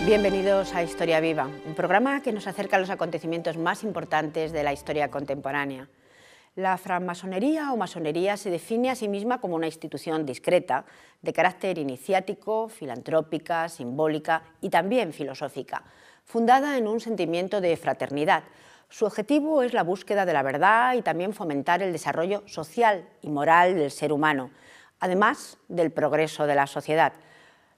Bienvenidos a Historia Viva, un programa que nos acerca a los acontecimientos más importantes de la historia contemporánea. La francmasonería o masonería se define a sí misma como una institución discreta, de carácter iniciático, filantrópica, simbólica y también filosófica, fundada en un sentimiento de fraternidad. Su objetivo es la búsqueda de la verdad y también fomentar el desarrollo social y moral del ser humano, además del progreso de la sociedad.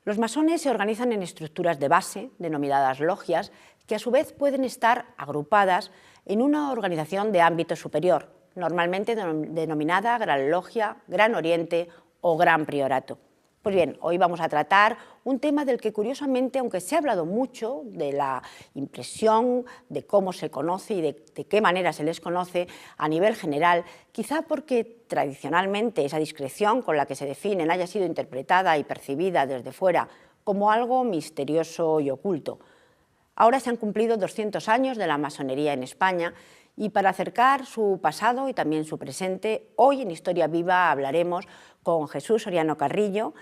Los masones se organizan en estructuras de base, denominadas logias, que a su vez pueden estar agrupadas en una organización de ámbito superior, normalmente denominada Gran Logia, Gran Oriente o Gran Priorato. Pues bien, hoy vamos a tratar un tema del que curiosamente, aunque se ha hablado mucho de la impresión, de cómo se conoce y de qué manera se les conoce a nivel general, quizá porque tradicionalmente esa discreción con la que se definen haya sido interpretada y percibida desde fuera como algo misterioso y oculto. Ahora se han cumplido 200 años de la masonería en España y para acercar su pasado y también su presente, hoy en Historia Viva hablaremos con Jesús Soriano Carrillo.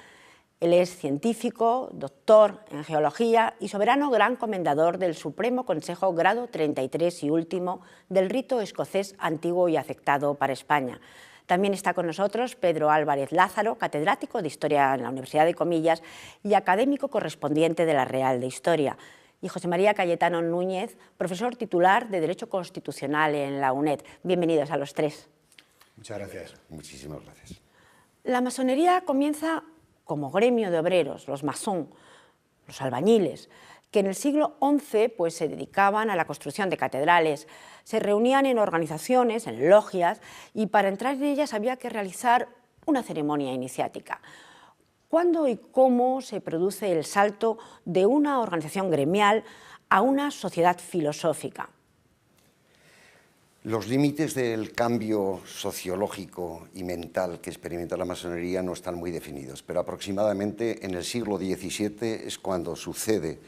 Él es científico, doctor en geología y soberano gran comendador del Supremo Consejo grado 33 y último del rito escocés antiguo y aceptado para España. También está con nosotros Pedro Álvarez Lázaro, catedrático de Historia en la Universidad de Comillas y académico correspondiente de la Real de Historia. Y José María Cayetano Núñez, profesor titular de Derecho Constitucional en la UNED. Bienvenidos a los tres. Muchas gracias. Muchísimas gracias. La masonería comienza como gremio de obreros, los masón, los albañiles, que en el siglo XI se dedicaban a la construcción de catedrales, se reunían en organizaciones, en logias, y para entrar en ellas había que realizar una ceremonia iniciática. ¿Cuándo y cómo se produce el salto de una organización gremial a una sociedad filosófica? Los límites del cambio sociológico y mental que experimenta la masonería no están muy definidos, pero aproximadamente en el siglo XVII es cuando sucede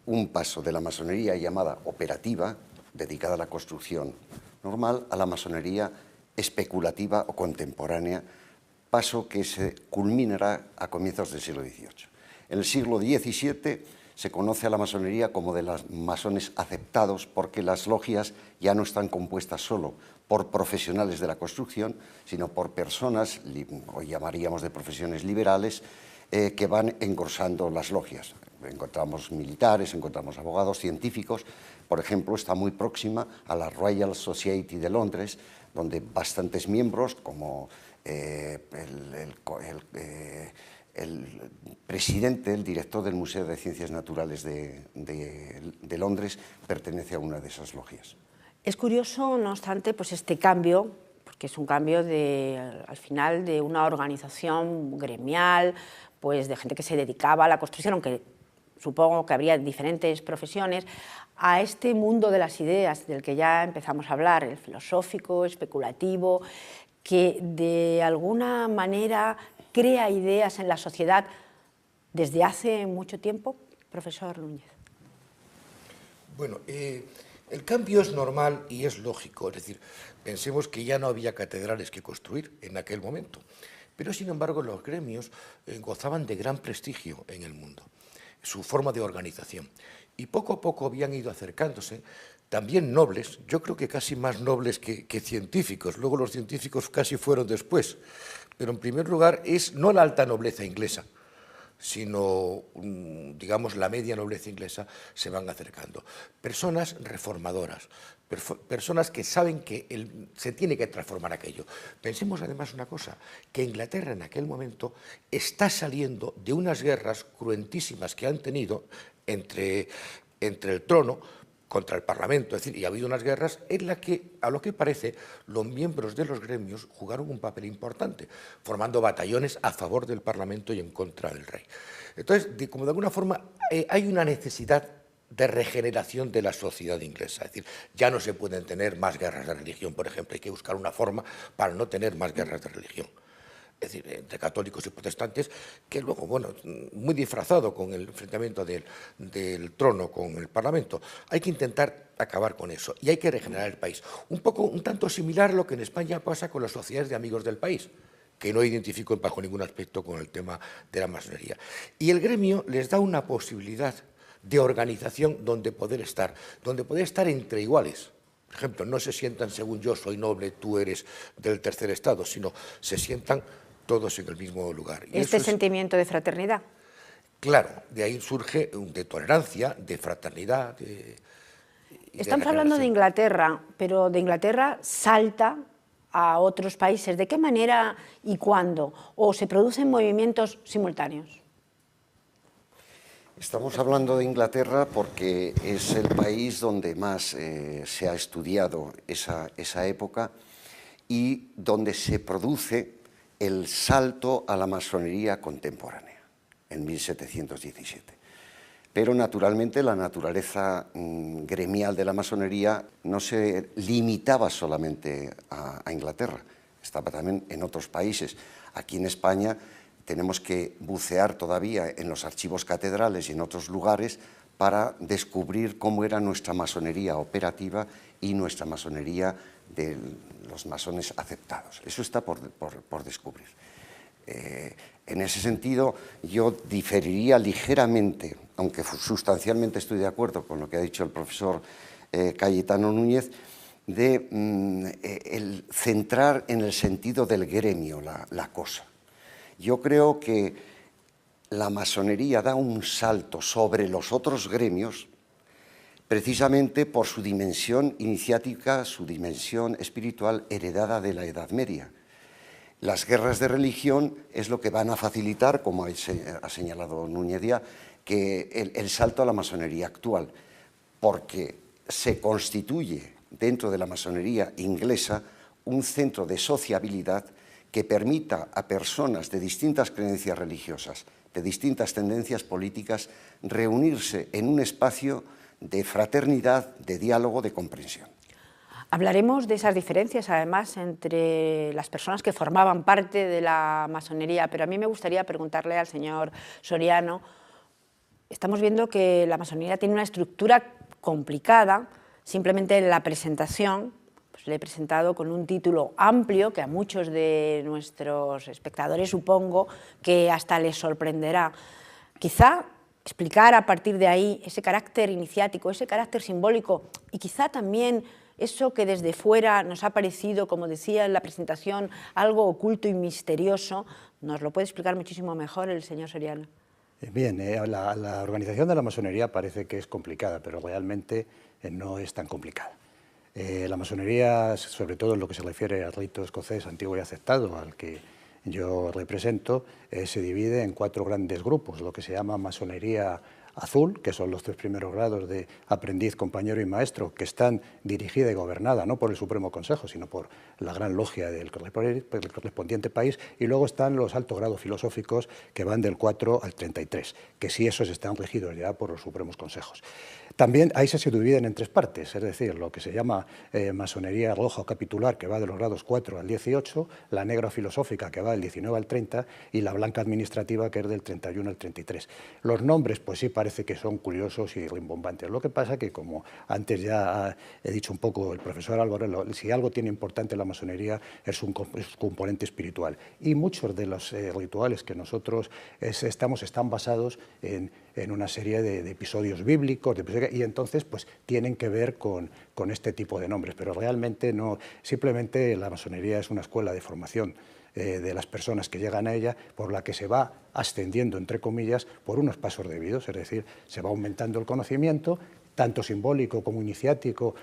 un paso de la masonería llamada operativa, dedicada a la construcción normal, a la masonería especulativa o contemporánea, paso que se culminará a comienzos del siglo XVIII. En el siglo XVII se conoce a la masonería como de los masones aceptados porque las logias ya no están compuestas solo por profesionales de la construcción, sino por personas, hoy llamaríamos de profesiones liberales, que van engrosando las logias. Encontramos militares, encontramos abogados, científicos. Por ejemplo, está muy próxima a la Royal Society de Londres, donde bastantes miembros, como el presidente, el director del Museo de Ciencias Naturales de Londres, pertenece a una de esas logias. Es curioso, no obstante, este cambio, porque es un cambio al final de una organización gremial, de gente que se dedicaba a la construcción, aunque supongo que habría diferentes profesiones, a este mundo de las ideas del que ya empezamos a hablar, el filosófico, especulativo, que de alguna manera crea ideas en la sociedad desde hace mucho tiempo. Profesor Núñez. Bueno, el cambio es normal y es lógico, es decir, pensemos que ya no había catedrales que construir en aquel momento, pero sin embargo los gremios gozaban de gran prestigio en el mundo, su forma de organización, y poco a poco habían ido acercándose también nobles, yo creo que casi más nobles que científicos, luego los científicos casi fueron después, pero en primer lugar es no la alta nobleza inglesa, sino, digamos, la media nobleza inglesa se van acercando. Personas reformadoras, personas que saben que se tiene que transformar aquello. Pensemos además una cosa, que Inglaterra en aquel momento está saliendo de unas guerras cruentísimas que han tenido entre el trono contra el Parlamento, es decir, y ha habido unas guerras en las que, a lo que parece, los miembros de los gremios jugaron un papel importante, formando batallones a favor del Parlamento y en contra del rey. Entonces, como de alguna forma, hay una necesidad de regeneración de la sociedad inglesa. Es decir, ya no se pueden tener más guerras de religión, por ejemplo, hay que buscar una forma para no tener más guerras de religión. Es decir, entre católicos y protestantes, que luego, bueno, muy disfrazado con el enfrentamiento del trono con el Parlamento. Hay que intentar acabar con eso y hay que regenerar el país. Un tanto similar a lo que en España pasa con las sociedades de amigos del país, que no identifico bajo ningún aspecto con el tema de la masonería. Y el gremio les da una posibilidad de organización donde poder estar entre iguales. Por ejemplo, no se sientan según yo soy noble, tú eres del tercer estado, sino se sientan todos en el mismo lugar. Y este sentimiento de fraternidad. Claro, de ahí surge de tolerancia, de fraternidad. Estamos hablando de Inglaterra, pero de Inglaterra salta a otros países. ¿De qué manera y cuándo? ¿O se producen movimientos simultáneos? Estamos hablando de Inglaterra porque es el país donde más se ha estudiado esa época y donde se produce el salto a la masonería contemporánea, en 1717. Pero naturalmente la naturaleza gremial de la masonería no se limitaba solamente a Inglaterra, estaba también en otros países. Aquí en España tenemos que bucear todavía en los archivos catedrales y en otros lugares para descubrir cómo era nuestra masonería operativa y nuestra masonería de los masones aceptados. Eso está por descubrir. En ese sentido, yo diferiría ligeramente, aunque sustancialmente estoy de acuerdo con lo que ha dicho el profesor Cayetano Núñez, de el centrar en el sentido del gremio la cosa. Yo creo que la masonería da un salto sobre los otros gremios precisamente por su dimensión iniciática, su dimensión espiritual heredada de la Edad Media. Las guerras de religión es lo que van a facilitar, como ha señalado Núñez Díaz, que el salto a la masonería actual, porque se constituye dentro de la masonería inglesa un centro de sociabilidad que permita a personas de distintas creencias religiosas, de distintas tendencias políticas, reunirse en un espacio de fraternidad, de diálogo, de comprensión. Hablaremos de esas diferencias, además, entre las personas que formaban parte de la masonería, pero a mí me gustaría preguntarle al señor Soriano, estamos viendo que la masonería tiene una estructura complicada, simplemente en la presentación, pues le he presentado con un título amplio que a muchos de nuestros espectadores supongo que hasta les sorprenderá. Quizá explicar a partir de ahí ese carácter iniciático, ese carácter simbólico y quizá también eso que desde fuera nos ha parecido, como decía en la presentación, algo oculto y misterioso, nos lo puede explicar muchísimo mejor el señor Soriano. Bien, la organización de la masonería parece que es complicada, pero realmente no es tan complicada. La masonería, sobre todo en lo que se refiere al rito escocés antiguo y aceptado, al que yo represento, se divide en 4 grandes grupos, lo que se llama masonería azul, que son los 3 primeros grados de aprendiz, compañero y maestro, que están dirigida y gobernada no por el Supremo Consejo, sino por la gran logia del correspondiente país, y luego están los altos grados filosóficos que van del 4 al 33, que sí esos están regidos ya por los Supremos Consejos. También ahí se dividen en 3 partes, es decir, lo que se llama masonería roja o capitular, que va de los grados 4 al 18, la negra filosófica, que va del 19 al 30, y la blanca administrativa, que es del 31 al 33. Los nombres, pues sí, parece que son curiosos y rimbombantes. Lo que pasa que, como antes ya he dicho un poco el profesor Álvaro, si algo tiene importante la masonería es un componente espiritual. Y muchos de los rituales que nosotros están basados en una serie de episodios bíblicos, y entonces pues tienen que ver con este tipo de nombres. Pero realmente no, simplemente la masonería es una escuela de formación de las personas que llegan a ella, por la que se va ascendiendo, entre comillas, por unos pasos debidos, es decir, se va aumentando el conocimiento, tanto simbólico como iniciático,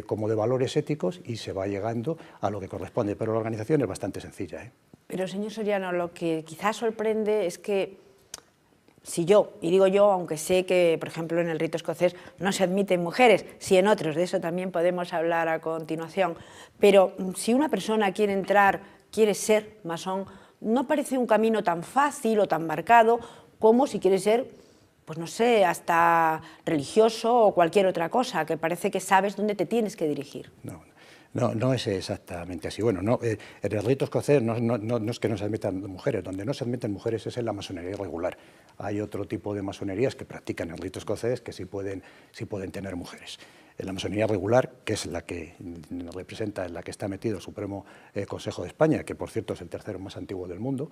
como de valores éticos, y se va llegando a lo que corresponde. Pero la organización es bastante sencilla. Pero, señor Soriano, lo que quizás sorprende es que Si yo, y digo yo, aunque sé que, por ejemplo, en el rito escocés no se admiten mujeres, si en otros, de eso también podemos hablar a continuación, pero si una persona quiere entrar, quiere ser masón, no parece un camino tan fácil o tan marcado como si quiere ser, pues no sé, hasta religioso o cualquier otra cosa, que parece que sabes dónde te tienes que dirigir. No es exactamente así. Bueno, en el rito escocés no es que no se admitan mujeres, donde no se admiten mujeres es en la masonería regular. Hay otro tipo de masonerías que practican el rito escocés que sí pueden tener mujeres. En la masonería regular, que es la que representa, en la que está metido el Supremo Consejo de España, que por cierto es el tercero más antiguo del mundo,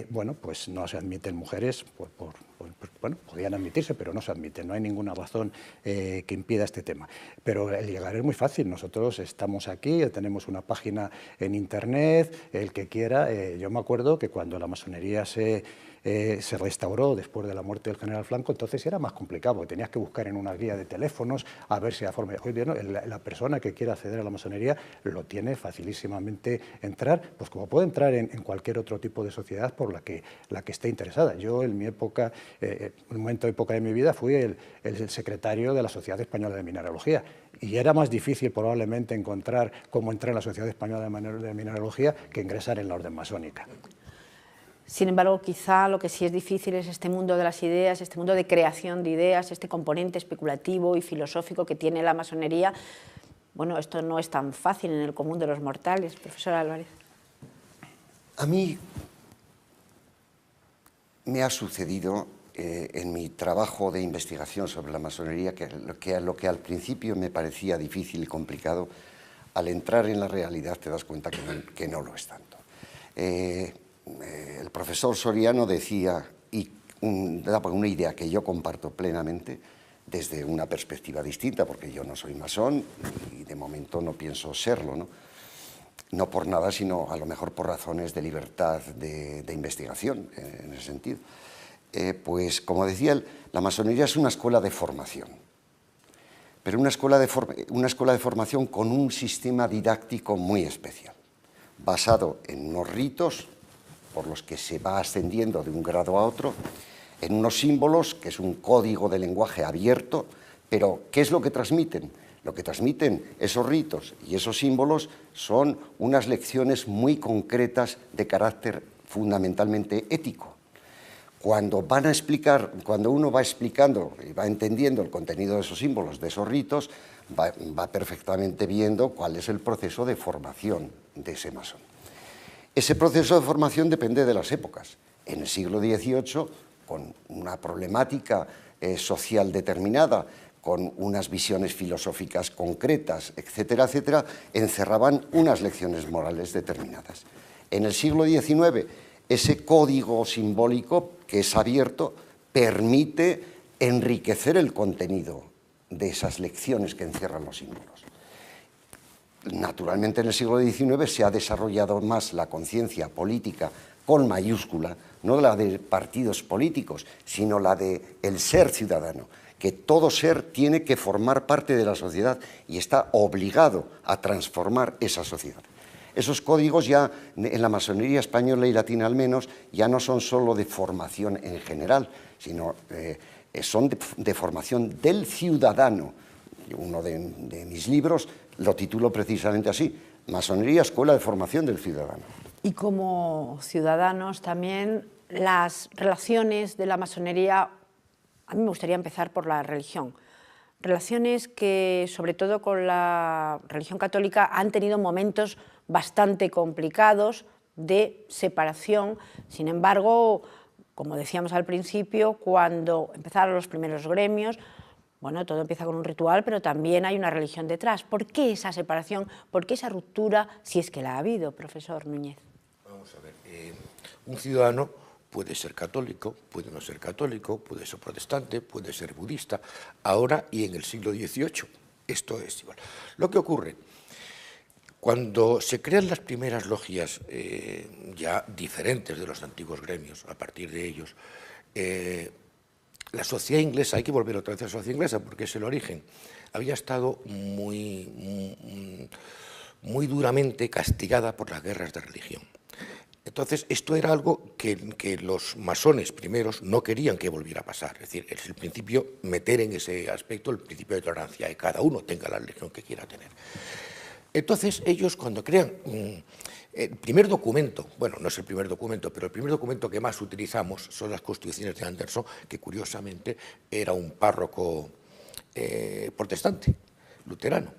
bueno, pues no se admiten mujeres, bueno, podrían admitirse, pero no se admiten, no hay ninguna razón que impida este tema. Pero el llegar es muy fácil, nosotros estamos aquí, tenemos una página en internet, el que quiera, yo me acuerdo que cuando la masonería se restauró después de la muerte del general Franco, entonces era más complicado, porque tenías que buscar en una guía de teléfonos a ver si la forma. Hoy día, ¿no? La persona que quiera acceder a la masonería lo tiene facilísimamente entrar, pues como puede entrar en cualquier otro tipo de sociedad por la que esté interesada. Yo en mi época, en un momento de época de mi vida, fui el secretario de la Sociedad Española de Mineralogía y era más difícil probablemente encontrar cómo entrar en la Sociedad Española de Mineralogía que ingresar en la orden masónica. Sin embargo, quizá lo que sí es difícil es este mundo de las ideas, este mundo de creación de ideas, este componente especulativo y filosófico que tiene la masonería. Bueno, esto no es tan fácil en el común de los mortales. Profesor Álvarez. A mí me ha sucedido en mi trabajo de investigación sobre la masonería que lo que al principio me parecía difícil y complicado, al entrar en la realidad te das cuenta que no lo es tanto. El profesor Soriano decía, y daba una idea que yo comparto plenamente, desde una perspectiva distinta, porque yo no soy masón y de momento no pienso serlo, ¿no? No por nada, sino a lo mejor por razones de libertad de investigación, en ese sentido. Pues, como decía él, la masonería es una escuela de formación, pero una escuela de formación con un sistema didáctico muy especial, basado en unos ritos por los que se va ascendiendo de un grado a otro, en unos símbolos, que es un código de lenguaje abierto, pero ¿qué es lo que transmiten? Lo que transmiten esos ritos y esos símbolos son unas lecciones muy concretas de carácter fundamentalmente ético. Cuando uno va explicando y va entendiendo el contenido de esos símbolos, de esos ritos, va perfectamente viendo cuál es el proceso de formación de ese masón. Ese proceso de formación depende de las épocas. En el siglo XVIII, con una problemática social determinada, con unas visiones filosóficas concretas, etcétera, etcétera, encerraban unas lecciones morales determinadas. En el siglo XIX, ese código simbólico, que es abierto, permite enriquecer el contenido de esas lecciones que encierran los símbolos. Naturalmente, en el siglo XIX se ha desarrollado más la conciencia política con mayúscula, no la de partidos políticos, sino la de el ser ciudadano, que todo ser tiene que formar parte de la sociedad y está obligado a transformar esa sociedad. Esos códigos ya, en la masonería española y latina al menos, ya no son solo de formación en general, sino son de formación del ciudadano. Uno de mis libros lo titulo precisamente así, Masonería, Escuela de Formación del Ciudadano. Y como ciudadanos también, las relaciones de la masonería, a mí me gustaría empezar por la religión. Relaciones que, sobre todo con la religión católica, han tenido momentos bastante complicados de separación. Sin embargo, como decíamos al principio, cuando empezaron los primeros gremios, bueno, todo empieza con un ritual, pero también hay una religión detrás. ¿Por qué esa separación? ¿Por qué esa ruptura, si es que la ha habido, profesor Núñez? Vamos a ver, un ciudadano puede ser católico, puede no ser católico, puede ser protestante, puede ser budista, ahora y en el siglo XVIII. Esto es igual. Lo que ocurre, cuando se crean las primeras logias ya diferentes de los antiguos gremios, a partir de ellos, la sociedad inglesa, hay que volver otra vez a la sociedad inglesa porque es el origen, había estado muy duramente castigada por las guerras de religión. Entonces, esto era algo que los masones primeros no querían que volviera a pasar. Es decir, es el principio, meter en ese aspecto el principio de tolerancia, que cada uno tenga la religión que quiera tener. Entonces, ellos cuando crean el primer documento, bueno, no es el primer documento, pero el primer documento que más utilizamos son las Constituciones de Anderson, que curiosamente era un párroco protestante, luterano.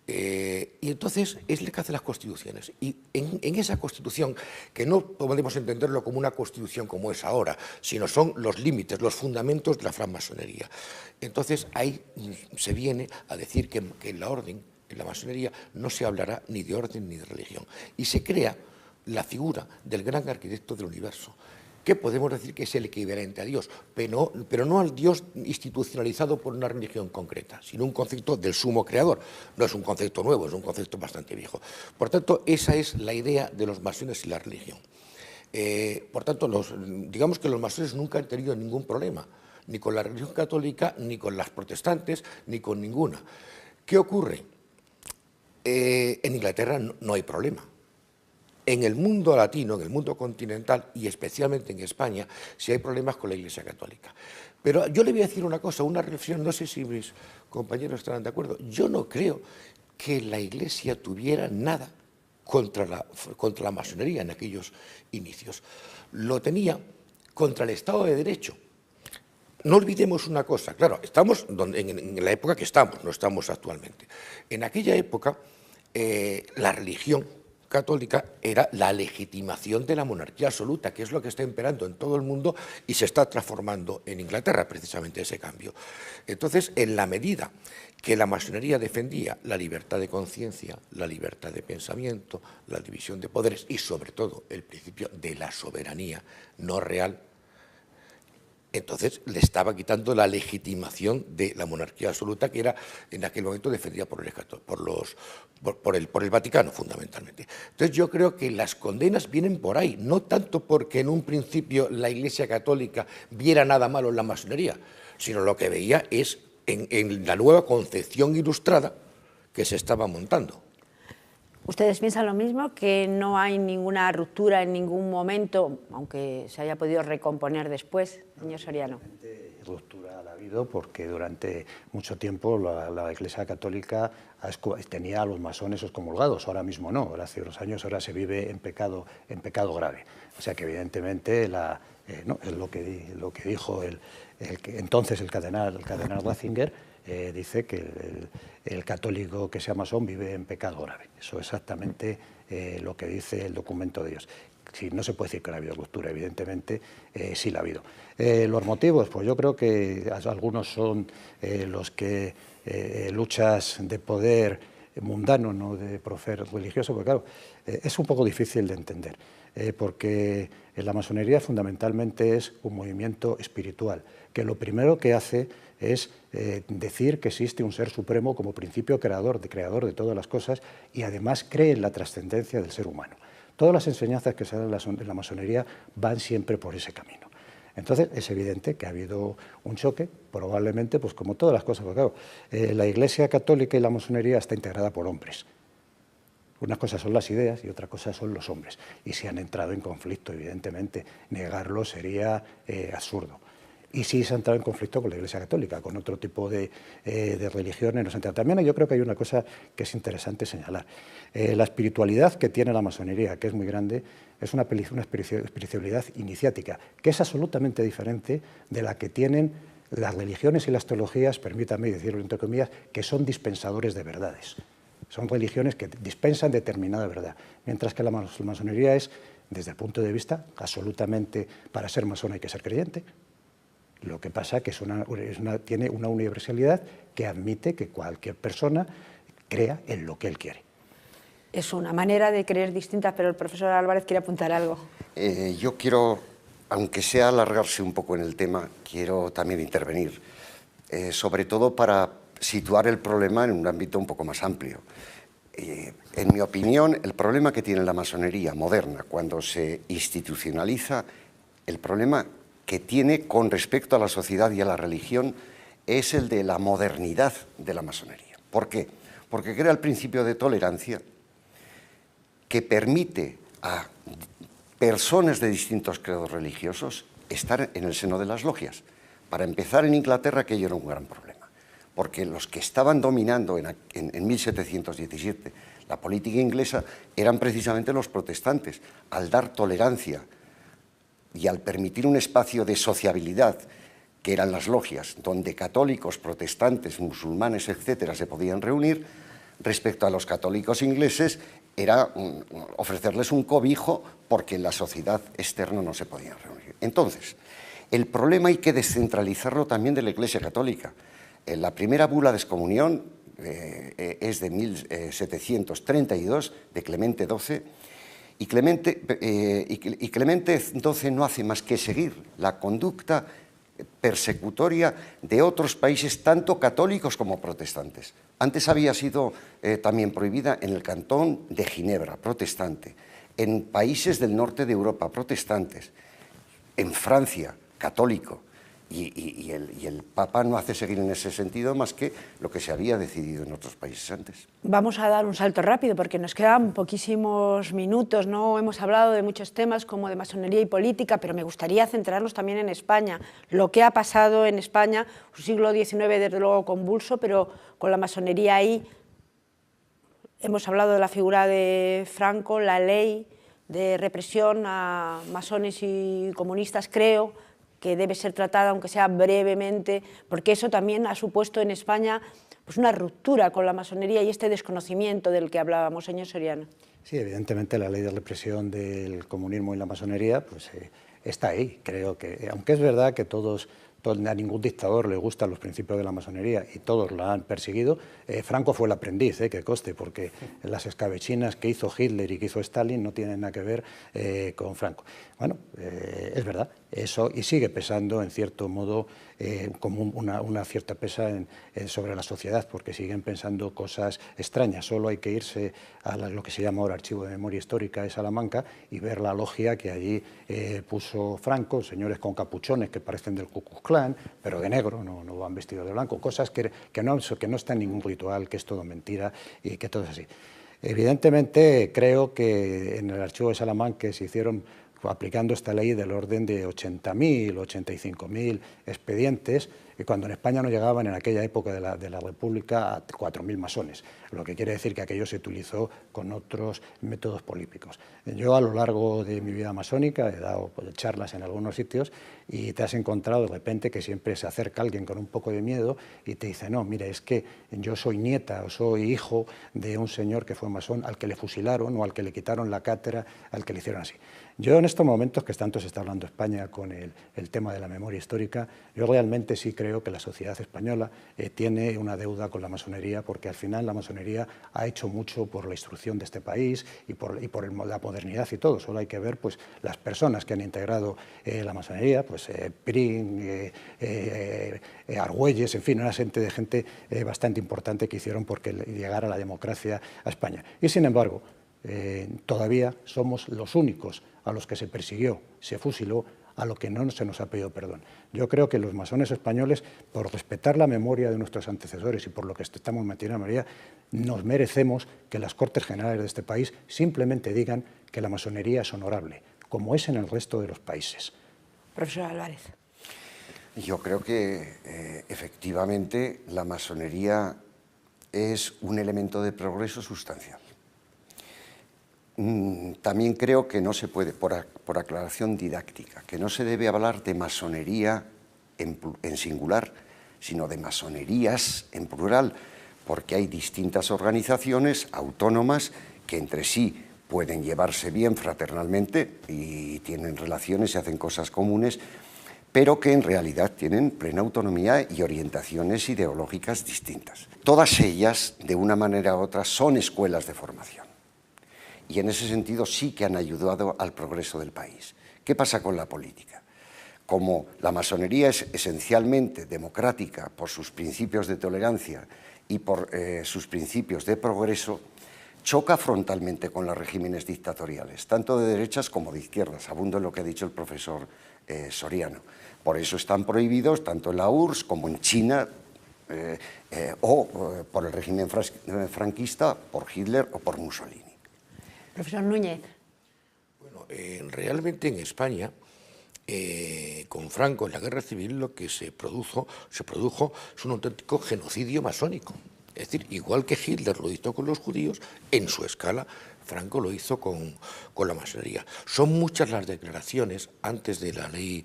Y entonces es el que hace las constituciones. Y en esa constitución, que no podemos entenderlo como una constitución como es ahora, sino son los límites, los fundamentos de la francmasonería. Entonces ahí se viene a decir que en la orden, en la masonería, no se hablará ni de orden ni de religión. Y se crea la figura del gran arquitecto del universo, que podemos decir que es el equivalente a Dios, pero no al Dios institucionalizado por una religión concreta, sino un concepto del sumo creador. No es un concepto nuevo, es un concepto bastante viejo. Por tanto, esa es la idea de los masones y la religión. Por tanto, digamos que los masones nunca han tenido ningún problema, ni con la religión católica, ni con las protestantes, ni con ninguna. ¿Qué ocurre? En Inglaterra no hay problema. En el mundo latino, en el mundo continental y especialmente en España, sí hay problemas con la Iglesia Católica. Pero yo le voy a decir una cosa, una reflexión, no sé si mis compañeros estarán de acuerdo. Yo no creo que la Iglesia tuviera nada contra la masonería en aquellos inicios. Lo tenía contra el Estado de Derecho. No olvidemos una cosa, claro, estamos en la época que estamos, no estamos actualmente. En aquella época, la religión católica era la legitimación de la monarquía absoluta, que es lo que está imperando en todo el mundo y se está transformando en Inglaterra, precisamente ese cambio. Entonces, en la medida que la masonería defendía la libertad de conciencia, la libertad de pensamiento, la división de poderes y, sobre todo, el principio de la soberanía no real, entonces le estaba quitando la legitimación de la monarquía absoluta que era en aquel momento defendida por el Vaticano, fundamentalmente. Entonces yo creo que las condenas vienen por ahí, no tanto porque en un principio la Iglesia Católica viera nada malo en la masonería, sino lo que veía es en la nueva concepción ilustrada que se estaba montando. ¿Ustedes piensan lo mismo, que no hay ninguna ruptura en ningún momento, aunque se haya podido recomponer después, señor Soriano? Ruptura ha habido porque durante mucho tiempo la Iglesia Católica tenía a los masones excomulgados, ahora mismo no, ahora hace unos años ahora se vive en pecado grave. O sea que evidentemente es lo que dijo entonces el cardenal Ratzinger. Dice que el católico que sea masón vive en pecado grave. Eso es exactamente lo que dice el documento de ellos. Sí, no se puede decir que no ha habido ruptura, evidentemente sí la ha habido. Los motivos, pues yo creo que algunos son los que luchas de poder mundano, no de prócer religioso, porque claro, es un poco difícil de entender, porque la masonería fundamentalmente es un movimiento espiritual, que lo primero que hace es decir que existe un ser supremo como principio creador de todas las cosas y además cree en la trascendencia del ser humano. Todas las enseñanzas que se dan en la masonería van siempre por ese camino. Entonces es evidente que ha habido un choque, probablemente pues como todas las cosas, porque claro, la Iglesia Católica y la masonería está integrada por hombres. Unas cosas son las ideas y otra cosa son los hombres. Y si han entrado en conflicto, evidentemente, negarlo sería absurdo. Y sí se ha entrado en conflicto con la Iglesia Católica, con otro tipo de religiones. También yo creo que hay una cosa que es interesante señalar. La espiritualidad que tiene la masonería, que es muy grande, es una espiritualidad iniciática, que es absolutamente diferente de la que tienen las religiones y las teologías, permítanme decirlo entre comillas, que son dispensadores de verdades. Son religiones que dispensan determinada verdad, mientras que la masonería es, desde el punto de vista, absolutamente, para ser masón hay que ser creyente. Lo que pasa es que tiene una universalidad que admite que cualquier persona crea en lo que él quiere. Es una manera de creer distinta, pero el profesor Álvarez quiere apuntar algo. Yo quiero, aunque sea alargarse un poco en el tema, quiero también intervenir, sobre todo para situar el problema en un ámbito un poco más amplio. En mi opinión, el problema que tiene la masonería moderna cuando se institucionaliza, el problema que tiene con respecto a la sociedad y a la religión es el de la modernidad de la masonería. ¿Por qué? Porque crea el principio de tolerancia que permite a personas de distintos credos religiosos estar en el seno de las logias. Para empezar, en Inglaterra aquello era un gran problema, porque los que estaban dominando en 1717 la política inglesa eran precisamente los protestantes. Al dar tolerancia y al permitir un espacio de sociabilidad, que eran las logias, donde católicos, protestantes, musulmanes, etcétera, se podían reunir, respecto a los católicos ingleses, era ofrecerles un cobijo porque en la sociedad externa no se podían reunir. Entonces, el problema hay que descentralizarlo también de la Iglesia Católica. La primera bula de excomunión es de 1732, de Clemente XII, y Clemente XII no hace más que seguir la conducta persecutoria de otros países, tanto católicos como protestantes. Antes había sido también prohibida en el cantón de Ginebra, protestante, en países del norte de Europa, protestantes, en Francia, católico, y el Papa no hace seguir en ese sentido más que lo que se había decidido en otros países antes. Vamos a dar un salto rápido porque nos quedan poquísimos minutos, no hemos hablado de muchos temas como de masonería y política, pero me gustaría centrarnos también en España, lo que ha pasado en España, un siglo XIX desde luego convulso, pero con la masonería ahí. Hemos hablado de la figura de Franco, la ley de represión a masones y comunistas, creo que debe ser tratada, aunque sea brevemente, porque eso también ha supuesto en España pues una ruptura con la masonería y este desconocimiento del que hablábamos, señor Soriano. Sí, evidentemente la ley de represión del comunismo y la masonería pues, está ahí. Creo que, aunque es verdad que a ningún dictador le gustan los principios de la masonería y todos la han perseguido, Franco fue el aprendiz, que conste, porque las escabechinas que hizo Hitler y que hizo Stalin no tienen nada que ver con Franco. Bueno, es verdad, eso, y sigue pesando en cierto modo como una cierta pesa sobre la sociedad, porque siguen pensando cosas extrañas. Solo hay que irse a lo que se llama ahora Archivo de Memoria Histórica de Salamanca y ver la logia que allí puso Franco, señores con capuchones que parecen del Ku Klux Klan, pero de negro, no van vestidos de blanco, cosas que no está en ningún ritual, que es todo mentira y que todo es así. Evidentemente creo que en el Archivo de Salamanca se hicieron, aplicando esta ley, del orden de 80.000, 85.000 expedientes, cuando en España no llegaban en aquella época de la República a 4.000 masones, lo que quiere decir que aquello se utilizó con otros métodos políticos. Yo a lo largo de mi vida masónica he dado charlas en algunos sitios y te has encontrado de repente que siempre se acerca alguien con un poco de miedo y te dice, no, mire, es que yo soy nieta o soy hijo de un señor que fue masón al que le fusilaron o al que le quitaron la cátedra, al que le hicieron así. Yo en estos momentos que tanto se está hablando España con el tema de la memoria histórica, yo realmente sí creo que la sociedad española tiene una deuda con la masonería, porque al final la masonería ha hecho mucho por la instrucción de este país y por la modernidad y todo. Solo hay que ver pues, las personas que han integrado la masonería, pues Prin, Argüelles, en fin, una serie de gente bastante importante que hicieron porque llegara la democracia a España. Y sin embargo, todavía somos los únicos a los que se persiguió, se fusiló, a lo que no se nos ha pedido perdón. Yo creo que los masones españoles, por respetar la memoria de nuestros antecesores y por lo que estamos metiendo en María, nos merecemos que las Cortes Generales de este país simplemente digan que la masonería es honorable, como es en el resto de los países. Profesor Álvarez. Yo creo que efectivamente la masonería es un elemento de progreso sustancial. También creo que no se puede, por aclaración didáctica, que no se debe hablar de masonería en singular, sino de masonerías en plural, porque hay distintas organizaciones autónomas que entre sí pueden llevarse bien fraternalmente y tienen relaciones y hacen cosas comunes, pero que en realidad tienen plena autonomía y orientaciones ideológicas distintas. Todas ellas, de una manera u otra, son escuelas de formación. Y en ese sentido sí que han ayudado al progreso del país. ¿Qué pasa con la política? Como la masonería es esencialmente democrática por sus principios de tolerancia y por sus principios de progreso, choca frontalmente con los regímenes dictatoriales, tanto de derechas como de izquierdas, abundo en lo que ha dicho el profesor Soriano. Por eso están prohibidos tanto en la URSS como en China, o por el régimen franquista, por Hitler o por Mussolini. Profesor Núñez. Bueno, realmente en España, con Franco en la Guerra Civil, lo que se produjo es un auténtico genocidio masónico. Es decir, igual que Hitler lo hizo con los judíos, en su escala, Franco lo hizo con la masonería. Son muchas las declaraciones, antes de la ley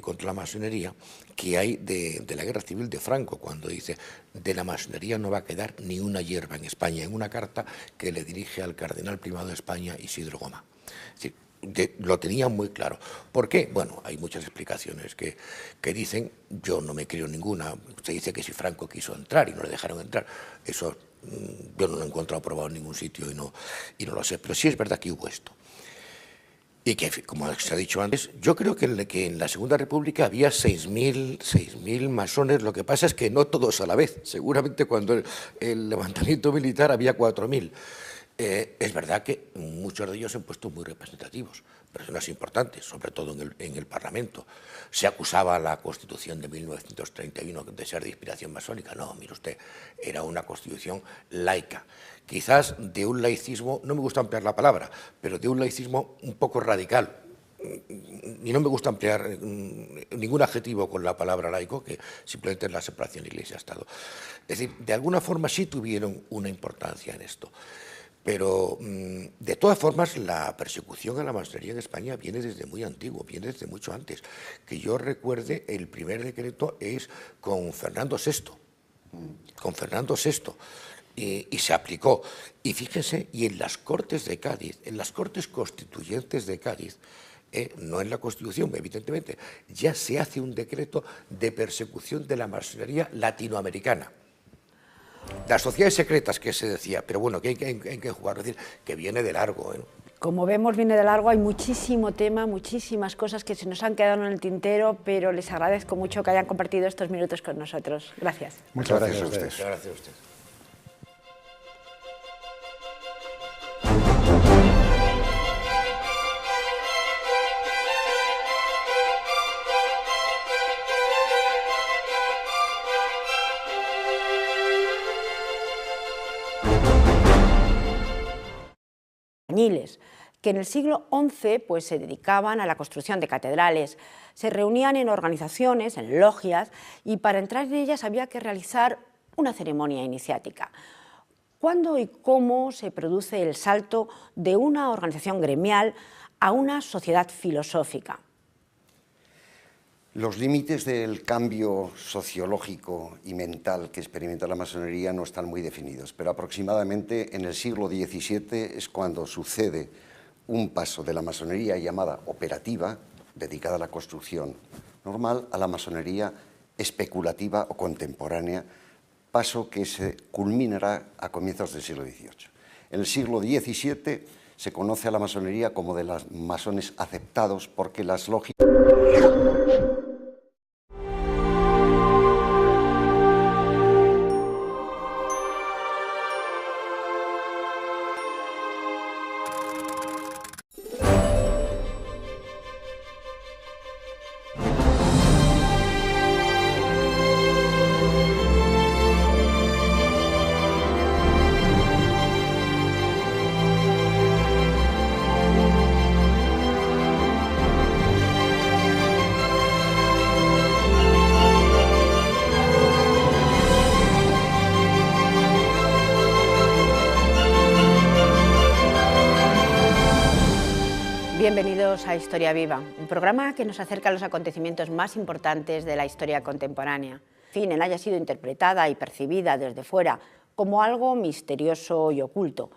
contra la masonería, que hay de la Guerra Civil de Franco, cuando dice: de la masonería no va a quedar ni una hierba en España, en una carta que le dirige al cardenal primado de España, Isidro Goma. Es decir, lo tenía muy claro. ¿Por qué? Bueno, hay muchas explicaciones que dicen, yo no me creo ninguna. Se dice que si Franco quiso entrar y no le dejaron entrar, eso yo no lo he encontrado probado en ningún sitio y no lo sé, pero sí es verdad que hubo esto. Y que, como se ha dicho antes, yo creo que en la Segunda República había 6.000 masones. Lo que pasa es que no todos a la vez. Seguramente cuando el levantamiento militar había 4.000. Es verdad que muchos de ellos en puestos muy representativos, personas importantes, sobre todo en el Parlamento. Se acusaba a la Constitución de 1931 de ser de inspiración masónica. No, mire usted, era una Constitución laica. Quizás de un laicismo, no me gusta emplear la palabra, pero de un laicismo un poco radical. Y no me gusta emplear ningún adjetivo con la palabra laico, que simplemente es la separación Iglesia-Estado. Es decir, de alguna forma sí tuvieron una importancia en esto. Pero, de todas formas, la persecución a la masonería en España viene desde muy antiguo, viene desde mucho antes. Que yo recuerde, el primer decreto es con Fernando VI. Con Fernando VI. Y se aplicó. Y fíjense, y en las Cortes de Cádiz, en las Cortes Constituyentes de Cádiz, no en la Constitución, evidentemente, ya se hace un decreto de persecución de la masonería latinoamericana. Las sociedades secretas, que se decía, pero bueno, que hay que jugar, es decir, que viene de largo. Como vemos, viene de largo, hay muchísimo tema, muchísimas cosas que se nos han quedado en el tintero, pero les agradezco mucho que hayan compartido estos minutos con nosotros. Gracias. Muchas gracias a ustedes. Muchas gracias a usted. Que en el siglo XI pues, se dedicaban a la construcción de catedrales, se reunían en organizaciones, en logias, y para entrar en ellas había que realizar una ceremonia iniciática. ¿Cuándo y cómo se produce el salto de una organización gremial a una sociedad filosófica? Los límites del cambio sociológico y mental que experimenta la masonería no están muy definidos, pero aproximadamente en el siglo XVII es cuando sucede un paso de la masonería llamada operativa, dedicada a la construcción normal, a la masonería especulativa o contemporánea, paso que se culminará a comienzos del siglo XVIII. En el siglo XVII se conoce a la masonería como de los masones aceptados porque las logias... Bienvenidos a Historia Viva, un programa que nos acerca a los acontecimientos más importantes de la historia contemporánea. En haya sido interpretada y percibida desde fuera como algo misterioso y oculto.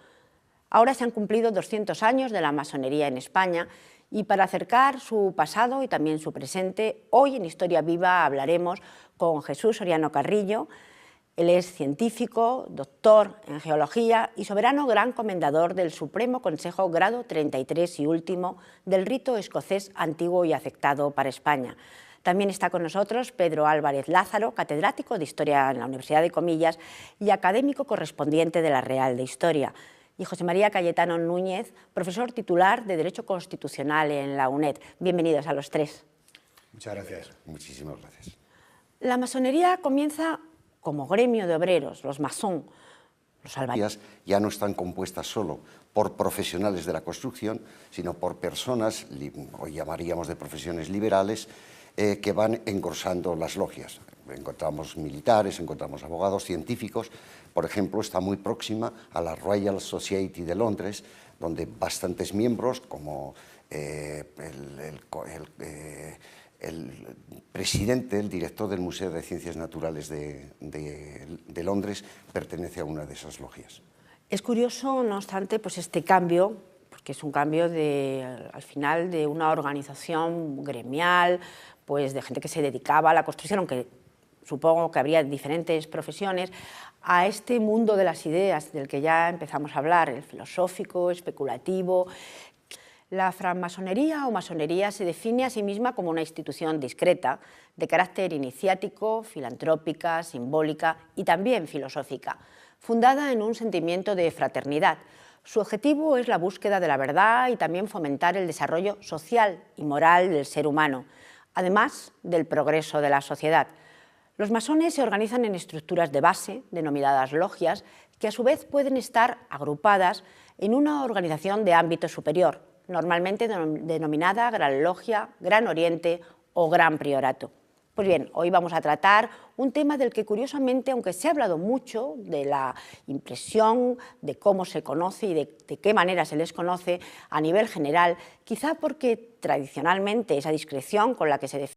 Ahora se han cumplido 200 años de la masonería en España y para acercar su pasado y también su presente, hoy en Historia Viva hablaremos con Jesús Soriano Carrillo. Él es científico, doctor en geología y soberano gran comendador del Supremo Consejo Grado 33 y último del rito escocés antiguo y aceptado para España. También está con nosotros Pedro Álvarez Lázaro, catedrático de Historia en la Universidad de Comillas y académico correspondiente de la Real de Historia. Y José María Cayetano Núñez, profesor titular de Derecho Constitucional en la UNED. Bienvenidos a los tres. Muchas gracias. Muchísimas gracias. La masonería comienza como gremio de obreros, los masón, Los albañiles ya no están compuestas solo por profesionales de la construcción, sino por personas, hoy llamaríamos de profesiones liberales, que van engrosando las logias. Encontramos militares, encontramos abogados, científicos. Por ejemplo, está muy próxima a la Royal Society de Londres, donde bastantes miembros, como el presidente, el director del Museo de Ciencias Naturales de Londres, pertenece a una de esas logias. Es curioso, no obstante, pues este cambio, porque es un cambio al final de una organización gremial, pues de gente que se dedicaba a la construcción, aunque supongo que habría diferentes profesiones, a este mundo de las ideas del que ya empezamos a hablar, el filosófico, especulativo. La francmasonería o masonería se define a sí misma como una institución discreta, de carácter iniciático, filantrópica, simbólica y también filosófica, fundada en un sentimiento de fraternidad. Su objetivo es la búsqueda de la verdad y también fomentar el desarrollo social y moral del ser humano, además del progreso de la sociedad. Los masones se organizan en estructuras de base, denominadas logias, que a su vez pueden estar agrupadas en una organización de ámbito superior, normalmente denominada Gran Logia, Gran Oriente o Gran Priorato. Pues bien, hoy vamos a tratar un tema del que curiosamente, aunque se ha hablado mucho de la impresión, de cómo se conoce y de qué manera se les conoce a nivel general, quizá porque tradicionalmente esa discreción con la que se define